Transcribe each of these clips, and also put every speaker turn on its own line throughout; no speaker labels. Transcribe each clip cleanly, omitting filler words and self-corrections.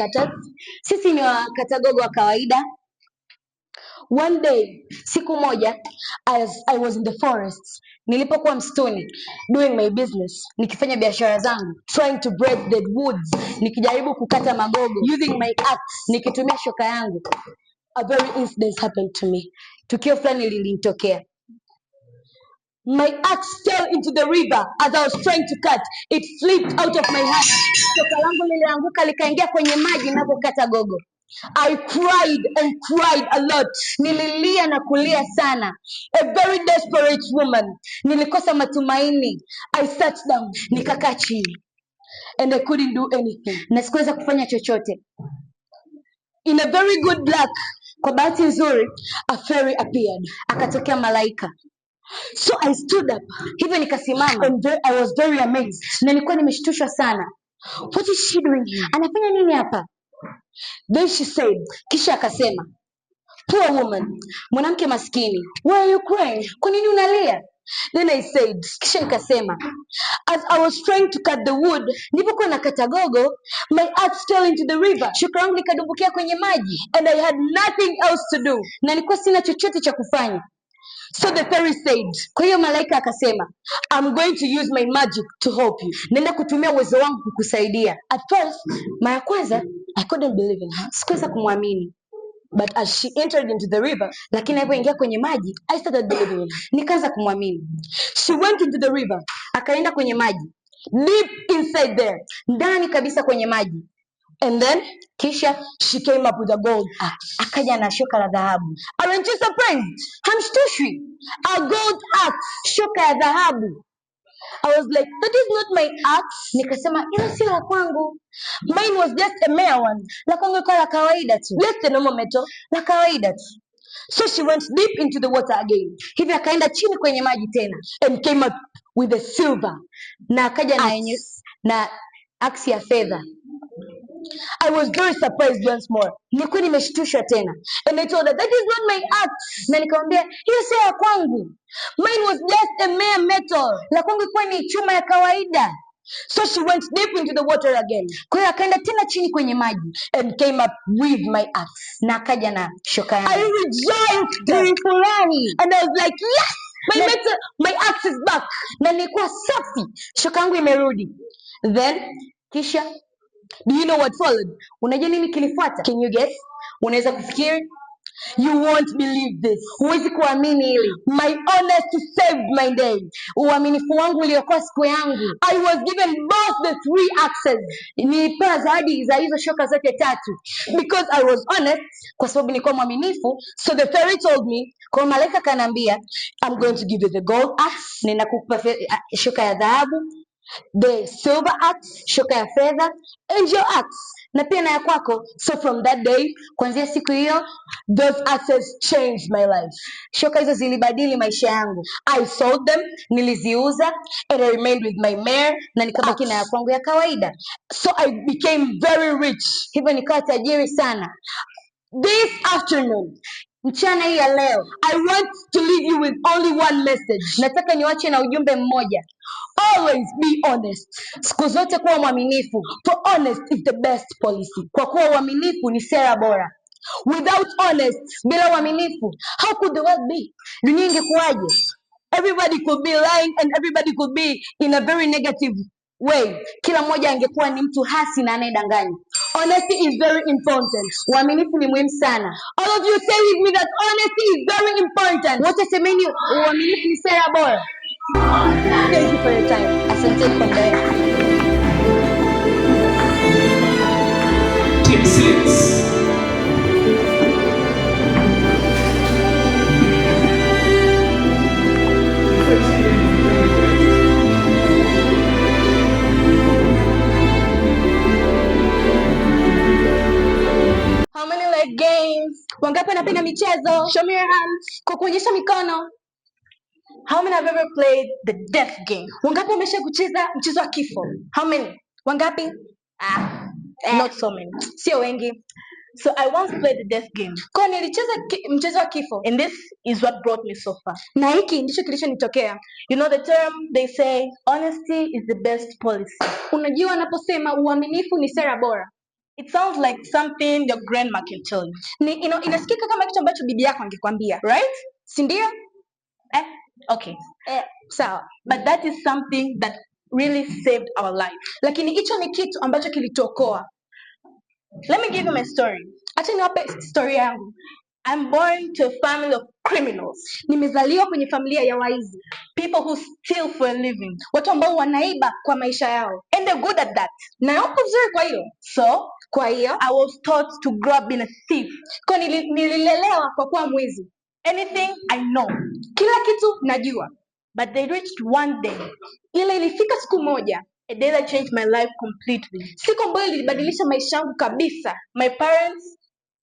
cutters. Sisi ni wakata gogo wa kawaida. One day, siku moja, as I was in the forest, nilipokuwa msituni doing my business, nikifanya biashara zangu, trying to break the woods, nikijaribu kukata magogo using my axe, nikitumia shoka yangu. A very incident happened to me. Tukio fulani lilinitokea. My axe fell into the river as I was trying to cut. It slipped out of my hand. Shoka langu lilianguka likaingia kwenye maji ninapokata gogo. I cried and cried a lot. Nililia na kulia sana. A very desperate woman. Nilikosa matumaini. I sat down. Nikakaa chini. And I couldn't do anything. Na sikuweza kufanya chochote. In a very good luck, kwa bahati nzuri, a fairy appeared. Akatokea malaika. So I stood up. Hivyo nikasimama. And I was very amazed. Na nilikuwa nimeshtushwa sana. What is she doing here? Anafanya nini hapa? Then she said, kisha akasema, poor woman, mwanamke maskini, why are you crying? Kwa nini unalia? Then I said, kisha nikasema, as I was trying to cut the wood, nilipokuwa nakata gogo, my axe fell into the river. Shoka langu likadumbukia kwenye maji. And I had nothing else to do. Na nilikuwa sina chochote cha kufanya. So the fairy said, kwa hiyo malaika akasema, I'm going to use my magic to help you. Nenda kutumia uwezo wangu kukusaidia. At first, mara kwanza, I couldn't believe in her. Sikuweza kumwamini. But as she entered into the river, lakini alipoingia kwenye maji, I started believing in her. Nikaanza kumwamini. She went into the river. Akaenda kwenye maji. Deep inside there. Ndani kabisa kwenye maji. And then, kisha, she came up with a gold axe. Akaja na shoka la dhahabu. Aren't you surprised? Hamshtushwi. A gold axe. Shoka ya dhahabu. I was like, that is not my axe. Nikasema, ila si la kwangu. Mine was just a mere one. La kwangu ilikuwa la kawaida tu. Just a normal metal. La kawaida tu. So she went deep into the water again. Hivi akaenda chini kwenye maji tena. And came up with a silver. Na akaja na axe ya fedha. I was very surprised once more. Nilikuwa nimeshtushwa tena. And I told her, that is not my axe. Na nikamwambia, hiyo sio ya kwangu. Mine was just a mere metal. La kwangu ilikuwa ni chuma ya kawaida. So she went deep into the water again. Kwa hiyo akaenda tena chini kwenye maji. And came up with my axe. Na akaja na shoka yangu. I rejoiced. Nilifurahi. And I was like, yes! My axe is back. Na nilikuwa safi. Shoka yangu imerudi. Then, kisha, do you know what followed? Unajua nini kilifuata? Can you guess? Unaweza kufikiri? You won't believe this. Huwezi kuamini hili. My honesty saved my day. Uaminifu wangu uliokoa siku yangu. I was given both the 3 axes. Nilipewa zawadi za hizo shoka zote 3. Because I was honest, kwa sababu nilikuwa mwaminifu. So the fairy told me, kwa malaika kanambia, I'm going to give you the gold axe. Nenda kukupa shoka ya dhahabu. The silver axe, shoka ya fedha, and your axe, na pia na ya kwako. So from that day, kuanzia siku hiyo, those axes changed my life. Shoka hizo zilibadili maisha yangu. I sold them, niliziuza, and I remained with my mare, na nikabaki na ya kwangu ya kawaida. So I became very rich. Hivyo nikawa tajiri sana. This afternoon, mchana hii ya leo, I want to leave you with only one message. Nataka niwache na ujumbe mmoja. Always be honest. Siku zote kuwa mwaminifu. For honest is the best policy. Kwa kuwa uaminifu ni sera bora. Without honest, bila uaminifu, how could the world be? Dunia ingekuwaje? Everybody could be lying and everybody could be in a very negative way. Kila mmoja angekuwa ni mtu hasi na anayedanganya. Honesty is very important. Uaminifu ni muhimu sana. All of you say with me that honesty is very important. Wote semeni uaminifu ni sera bora. Thank you for your time. Asanteni kwa muda wenu.
Tip 6.
How many like games? Wangapi wanapenda michezo? Show me your hands. Kwa kuonyesha mikono. How many have ever played the death game? Wangapi wamesha kucheza mchezo wa kifo? How many? Wangapi? Not so many. Sio wengi.
So I once played the death game.
Kwa nilicheza mchezo wa kifo.
And this is what brought me so far.
Na hiki ndicho kilichonitokea.
You know the term they say honesty is the best policy.
Unajua wanaposema uaminifu ni sera bora.
It sounds like something your grandma can tell you.
Inasikika kama kitu ambacho bibi yako angekwambia,
right?
si ndio?
Okay.
Sawa.
But that is something that really saved our life.
Lakini hicho ni kitu ambacho kilituokoa.
Let me give you my story.
Acha niwape story yangu.
I'm born to a family of criminals.
Nimezaliwa kwenye familia ya waizi.
People who steal for a living.
Watu ambao wanaiba kwa maisha yao.
And they're good at that.
Na wako vizuri kwa hiyo.
So,
kwa hiyo,
I was taught to grow up being a thief.
Kwa nililelewa kwa kuwa mwizi.
Anything I know.
Kila kitu najua.
But they reached one day.
Ile ilifika siku moja.
A day that changed my life completely.
Siku ambayo ilibadilisha maisha yangu kabisa.
My parents,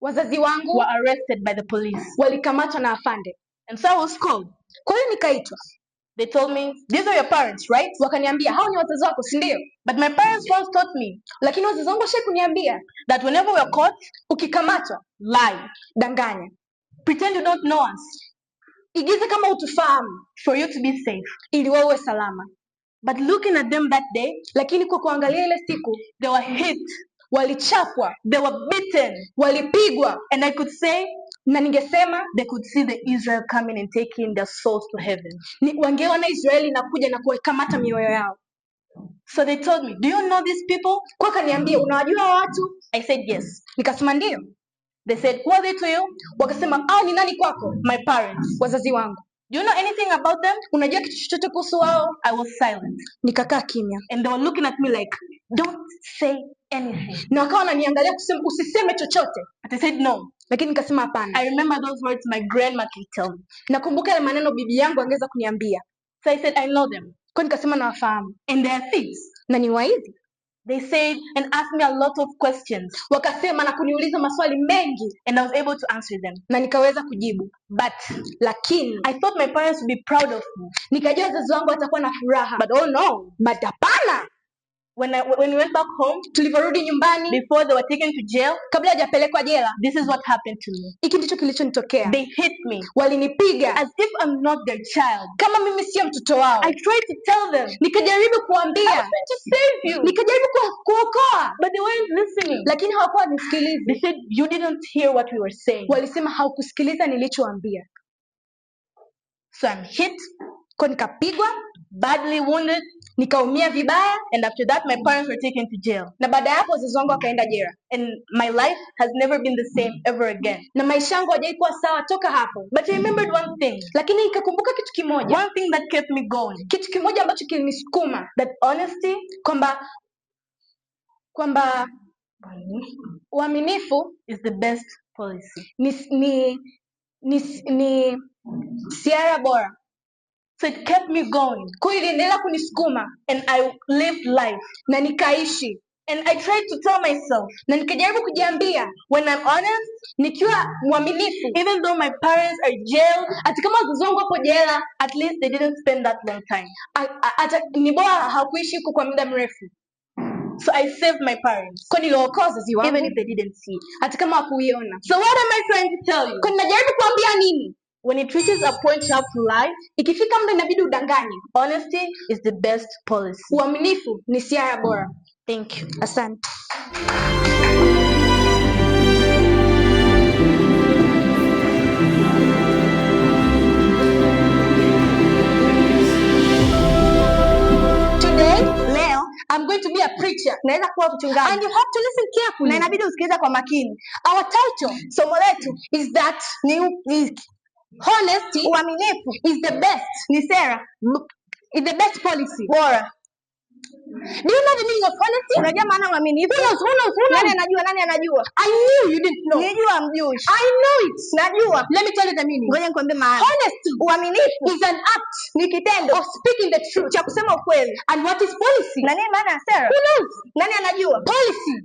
wazazi wangu,
were arrested by the police.
Walikamatwa na afande.
And so I was called.
Kwa hiyo nikaitwa.
They told me, these are your parents, right?
Wakaniambia, hao ni wazazi wako, si ndio?
But my parents once taught me,
lakini wazazi wangu kuniambia,
that whenever we are caught,
ukikamatwa,
lie,
danganya.
Pretend you don't know us.
Igize kama utufahamu,
for you to be safe.
Ili wewe salama.
But looking at them that day,
lakini kwa kuangalia ile siku,
they were hit,
walichapwa,
they were beaten,
walipigwa,
and I could say,
na ningesema,
they could see the Israel coming and taking their souls to heaven.
Wangeona Israeli nakuja na kukamata mioyo yao.
So they told me, do you know these people?
Kwa kaniambia, unawajua watu?
I said yes.
Nikasema ndio.
They said, who are they to you?
Wakasema, ni nani kwako?
My parents.
Wazazi wangu.
Do you know anything about them?
Unajua kitu chochote kuhusu wao?
I was silent.
Nikakaa kimya.
And they were looking at me like, don't say anything.
Na wakawa wananiangalia kusema usiseme chochote.
But I said no.
Lakini nikasema hapana.
I remember those words my grandma can tell me.
Nakumbuka yale maneno bibi yangu angeweza kuniambia.
So I said I know them.
Kwa nikasema nawafahamu.
And they are thieves.
Na ni waizi.
They said and asked me a lot of questions.
Wakasema na kuniuliza maswali mengi.
And I was able to answer them.
Na nikaweza kujibu. Lakini
I thought my parents would be proud of me.
Nikajua wazazi wangu watakuwa na furaha.
But oh no.
But hapana.
When we went back home,
tulivyorudi nyumbani,
before they were taken to jail,
kabla hajapelekwa jela,
this is what happened to me.
Hiki ndicho kilichonitokea.
They hit me.
Walinipiga
as if I'm not their child.
Kama mimi sio mtoto wao.
I tried to tell them.
Nikajaribu kuambia.
I was trying to save you.
Nikajaribu kuokoa.
But they weren't listening.
Lakini hawakuwa nisikiliza.
They said you didn't hear what we were saying.
Walisema haukusikiliza nilichoambia.
So I'm hit.
Kwa nikapigwa,
badly wounded,
nikaumia vibaya,
and after that my parents were taken to jail.
Na baada ya hapo wazazi wangu wakaenda jela.
And my life has never been the same ever again.
Na maisha yangu hajaikuwa sawa toka hapo.
But I remembered one thing.
Lakini nikakumbuka kitu kimoja.
One thing that kept me going.
Kitu kimoja ambacho kilinisukuma,
that honesty,
kwamba uaminifu
is the best policy.
Ni siara bora.
So it kept me going.
Kwa hiyo iliendelea kunisukuma,
and I lived life,
na nikaishi.
And I tried to tell myself,
na nikajaribu kujiambia,
when I'm honest,
nikiwa mwaminifu,
even though my parents are jailed,
ati kama wazazi wangu hapo jela,
at least they didn't spend that long time.
Ni bora hakuishi huko kwa muda mrefu.
So I saved my parents.
Kwa niliokoa wazazi wangu,
even if they didn't see it.
Hata kama hawakuiona.
So what am I trying to tell you?
Kwa ninajaribu kuambia nini?
When it reaches a point you have to lie,
ikifika muda inabidi udanganye.
Honesty is the best policy.
Uaminifu ni siara bora.
Thank you.
Asante.
Leo
I'm going to be a preacher.
Naweza kuwa mchungaji.
And you have to listen carefully.
Na inabidi usikilize kwa makini.
Our title,
somo letu,
is that honesty,
uaminifu,
is the best,
ni sera,
is the best policy.
Bora.
Do you know the meaning of honesty?
Unajua maana uaminifu?
Who knows?
Nani anajua?
I knew you didn't know.
Nijua mjui.
I know it.
Najua.
Let me tell you the meaning.
Ngoja nikwambie maana.
Honesty,
uaminifu,
is an act,
ni kitendo
of speaking the truth,
cha kusema ukweli.
And what is policy?
Na nini maana ya sera?
Who knows?
Nani anajua?
Policy,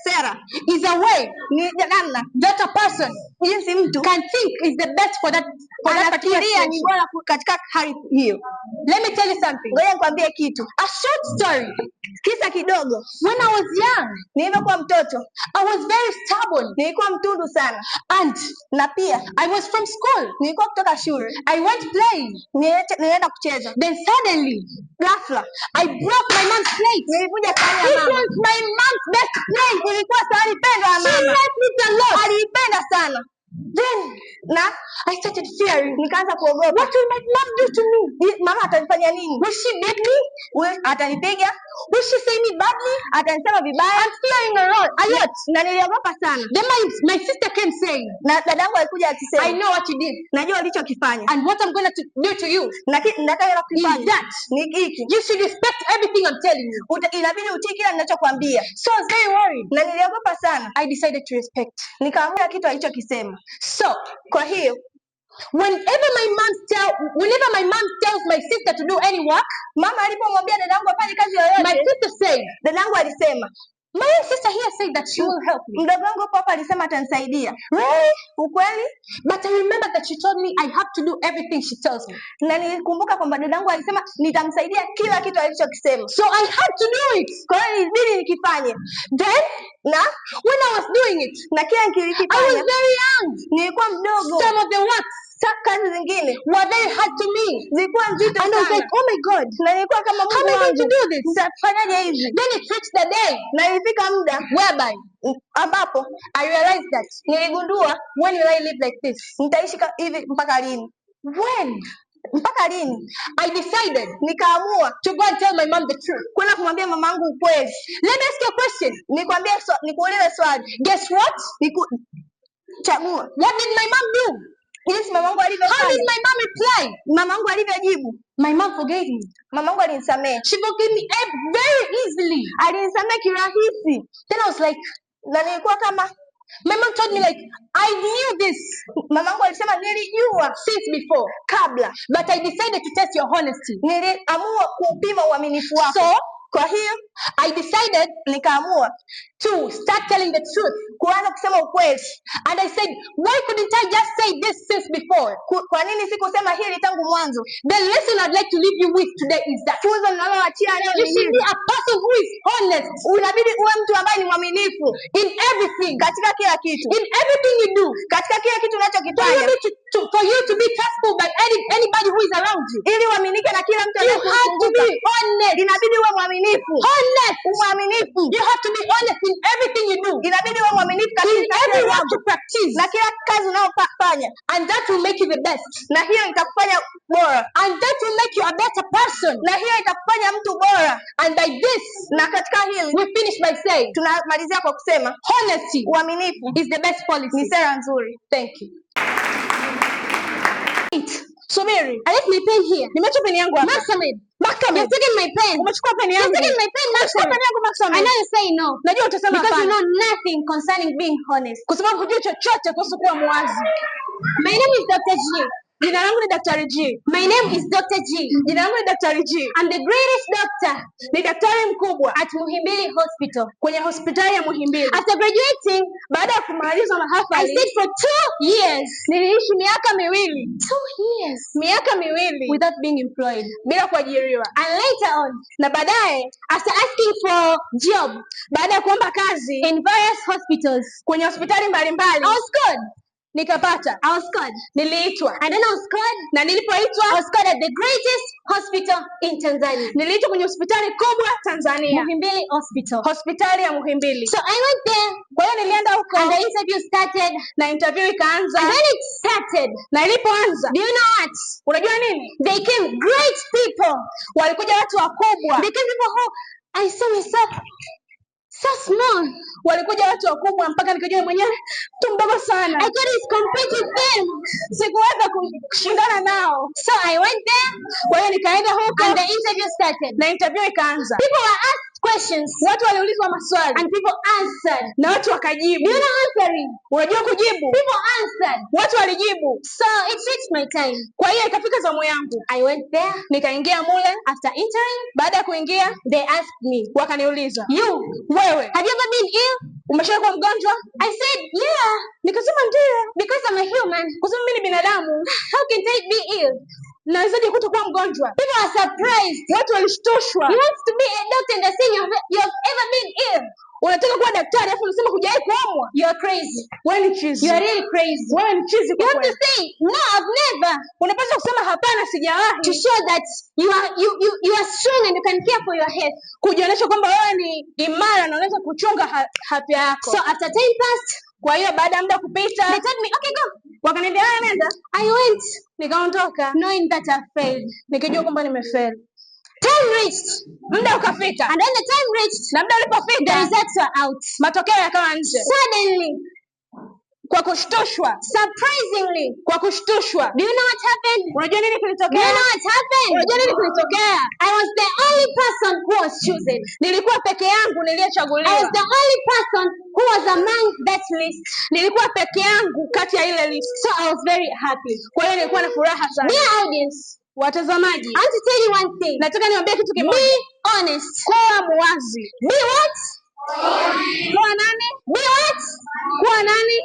sera,
is a way,
ni namna
that a person,
jinsi mtu
can think is the best for that particular situation.
Ni bora katika hali hiyo.
Let me tell you something.
Ngoja nikwambie kitu.
A short story
Kisa kidogo.
When I was young,
nilipokuwa mtoto,
I was very stubborn.
Nilikuwa mtundu sana.
And
na pia
I was from school.
Nilikuwa kutoka shule.
I went playing.
Nilienda kucheza.
Then suddenly,
ghafla,
I broke my mom's plate.
Nilivunja sahani ya
This
mama.
was my mom's best plate.
Ilikuwa sahani pendwa ya
She
mama.
liked it a lot.
Aliipenda sana.
Then I started fearing.
Nikaanza kuogopa.
What will my mom do to me?
Mama atanifanya nini?
Will she beat me?
Atanipiga?
Will she say me badly?
Atanisema vibaya?
I'm fearing a lot.
Na niliogopa sana.
Then my sister came saying,
na dadangu alikuja akisema,
I know what you did.
Najua ulichokifanya.
And what I'm going to do to you
nataka kufanya
is that
ni hiki.
You should respect everything I'm telling you.
Inabidi utii kila ninachokuambia.
So I was very worried.
Na niliogopa sana.
I decided to respect.
Nikaamua kitu alichokisema.
So,
kwa hiyo
whenever my mom tells my sister to do any work,
mama alipomwambia dadangu afanye kazi yoyote,
my sister said,
dadangu alisema,
my sister here said that she will help me.
Mdogo wangu hapa alisema atanisaidia.
Really?
Ukweli?
But I remember that she told me I have to do everything she tells me.
Na nilikumbuka kwamba dadangu alisema nitamsaidia kila kitu alichokisema.
So I had to do it.
Kwa hiyo ilibidi nikifanye.
Then, when I was doing it,
na kila nikifanya,
I was very young.
Nilikuwa mdogo.
Some of the works,
kazi zingine
were very hard to me.
Zilikuwa nzito sana.
And I was like, oh my God.
Na nilikuwa kama Mungu wangu.
How am I going to do this?
Nitafanyaje hivi?
Then it reached the day.
Na ilifika muda
whereby
ambapo
I realized that
niligundua,
when will I live like this?
Nitaishi hivi mpaka lini?
When?
Mpaka lini?
I decided,
nikaamua
to go and tell my mom the truth.
Kwenda kumwambia mamangu ukweli.
Let me ask you a question.
Nikuulize swali.
Guess what?
Chagua.
What did my mom do?
Jinsi mamangu alivyofanya.
How did my mom reply?
Mamangu alivyojibu.
My mom forgave me.
Mamangu alinisamehe.
She forgave me very easily.
Alinisamehe kirahisi.
Then I was like,
na nilikuwa kama,
my mom told me like, I knew this.
Mamangu alisema nilijua
since before,
kabla.
But I decided to test your honesty.
Niliamua kupima uaminifu wako.
So,
kwa hiyo
I decided,
nikaamua
to start telling the truth.
Kuanza kusema ukweli.
And I said, why couldn't I just say this since before?
Kwa nini sikusema hili tangu mwanzo?
The lesson I'd like to leave you with today is that
funzo ninaloachia leo
you should be a person who is honest.
Unabidi uwe mtu ambaye ni mwaminifu
in everything,
katika kila kitu.
In everything you do,
katika kila kitu unachokifanya.
For you to be trustful by anybody who is around you.
Ili uaminike na kila mtu
anayekuzunguka. You have to be honest.
Inabidi uwe mwaminifu.
Honest.
Mwaminifu.
You have to be honest in everything you do.
Inabidi uwe mwaminifu katika
every work you practice.
Na kila kazi unayofanya.
And that will make you the best.
Na hiyo itakufanya bora.
And that will make you a better person.
Na hiyo itakufanya mtu bora.
And by this,
na katika hili,
we finish by saying,
tunamalizia kwa kusema,
honesty,
uaminifu
is the best policy.
Ni sera nzuri.
Thank you.
Subiri.
I left my pen here.
Nimeacha peni yangu hapa.
Maximum. You're taking my pen.
Umechukua peni yangu.
You're taking my pen, Maximum. I know you say no.
Najua utasema
because you know nothing concerning being honest.
Kwa sababu hujui chochote kuhusu kuwa mwazi.
My name is Dr. G.
Jina langu ni Daktari G.
My name is Dr. G.
Jina langu ni Daktari G.
I'm the greatest doctor.
Ni daktari mkubwa
at Muhimbili Hospital.
Kwenye hospitali ya Muhimbili.
After graduating,
baada ya kumaliza mahafali,
I stayed for 2 years.
Niliishi miaka miwili.
2 years.
Miaka miwili
without being employed.
Bila kuajiriwa.
And later on,
na baadaye,
after asking for job,
baada ya kuomba kazi
in various hospitals,
kwenye hospitali mbalimbali,
I was called.
Nikapata.
I was called.
Niliitwa.
And then I was called.
Na nilipoitwa,
I was called at the greatest hospital in Tanzania.
Niliitwa kwenye hospitali kubwa Tanzania.
Muhimbili Hospital.
Hospitali ya Muhimbili.
So I went there.
Kwa hiyo nilienda huko.
And the interview started.
Na interview ikaanza.
And when it started,
na ilipoanza,
do you know what?
Unajua nini?
They came great people.
Walikuja watu wakubwa.
They came people who I saw myself so small.
Walikuja watu wakubwa mpaka nikajua mwenyewe mtu mdogo sana.
I couldn't compete with them.
Sikuweza kushindana nao.
So I went there.
Kwa hiyo nikaenda huko.
And the interview started.
Na interview ikaanza.
People were asked questions.
Watu waliulizwa maswali.
And people answered.
Na watu wakajibu.
Do you know answering?
Unajua kujibu?
People answered.
Watu walijibu.
So it reached my time.
Kwa hiyo ikafika zamu yangu.
I went there.
Nikaingia mule.
After entering,
baada ya kuingia,
they asked me.
Wakaniuliza.
You,
wewe,
have you ever been ill?
Umeshawahi kuwa mgonjwa?
I said, yeah.
Nikasema ndio.
Because I'm a human.
Kwa sababu mimi ni binadamu.
How can I be ill?
Nawezaje kutokuwa mgonjwa?
People are surprised.
Watu walishtushwa.
You want to be a doctor and saying you've ever been ill.
Unataka kuwa daktari afu unasema hujawahi kuumwa.
You are crazy.
Wewe ni chizi.
You are really crazy.
Wewe ni chizi kwa
kweli. You have to say no, I've never.
Unapaswa kusema hapana, sijawahi.
To show that you are strong and you can care for your health.
Kujionyesha kwamba wewe ni imara na unaweza kuchunga afya yako.
So after time passed,
kwa hiyo baada ya muda kupita,
they told me, okay, go.
Wakaniambia haya, nenda.
I went.
Nikaondoka
knowing that I failed.
Nikijua kwamba nimefeli.
Time reached.
Muda ukafika.
And then the time reached.
Na muda ulipofika,
the results were out.
Matokeo yakawa nje.
Suddenly.
Kwa kushtushwa.
Surprisingly.
Kwa kushtushwa.
Do you know what happened?
Unajua nini kilitokea?
Do you know what happened?
Unajua nini kilitokea?
I was the only person who was chosen.
Nilikuwa peke yangu niliyechaguliwa.
I was the only person who was among that list.
Nilikuwa peke yangu kati ya ile list.
So I was very happy.
Kwa hiyo nilikuwa na furaha sana.
Dear audience,
watazamaji,
I want to tell you one thing.
Nataka niwaambie kitu kimoja.
Be honest.
Kuwa muwazi.
Be what?
Kuwa nani?
Be what?
Kuwa nani?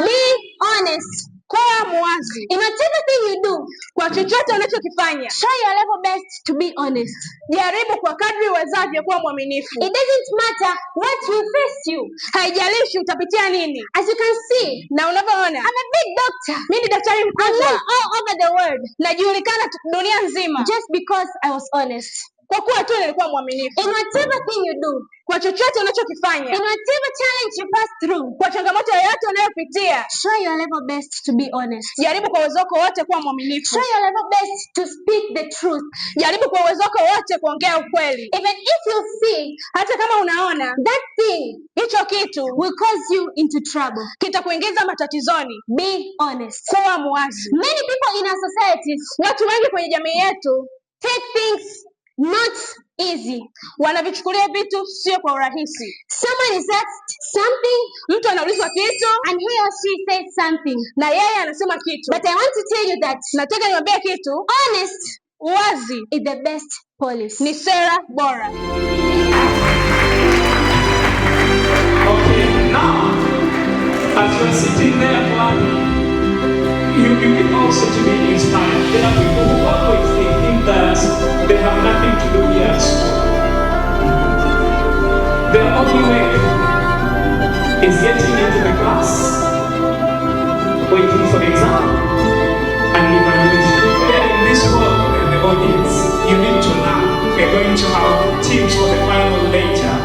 Be honest.
Kuwa muwazi.
In whatever thing you do,
kwa chochote unachokifanya,
try your level best to be honest.
Jaribu kwa kadri uwezavyo kuwa mwaminifu.
It doesn't matter what will face you.
Haijalishi utapitia nini.
As you can see,
na unavyoona,
I'm a big doctor.
Mimi ni daktari mkubwa.
all over the world.
Najulikana dunia nzima.
Just because I was honest.
Kwa kuwa tu nilikuwa mwaminifu.
In whatever thing you do,
kwa chochote unachokifanya,
in whatever challenge you pass through,
kwa changamoto yoyote unayopitia,
try your level best to be honest.
Jaribu kwa uwezo wako wote kuwa mwaminifu.
Try your level best to speak the truth.
Jaribu kwa uwezo wako wote kuongea ukweli.
Even if you see,
hata kama unaona
that thing,
hicho kitu
will cause you into trouble,
kitakuingiza matatizoni,
be honest.
Kuwa muwazi.
Many people in our societies,
watu wengi kwenye jamii yetu,
take things not easy.
Wanavichukulia vitu sio kwa urahisi.
Someone is asked something,
mtu anaulizwa kitu,
and he or she says something,
na yeye anasema kitu.
But I want to tell you that,
nataka niwaambie kitu,
honest,
uwazi
is the best policy.
Ni sera bora.
Okay, now as you're sitting there clapping, you need also to be inspired. There are people who always think that they have nothing to do here at school. Their only way is getting into the class, waiting for the exam, and evaluation. There in this world, in the audience, you need to learn. We're going to have teams for the final later.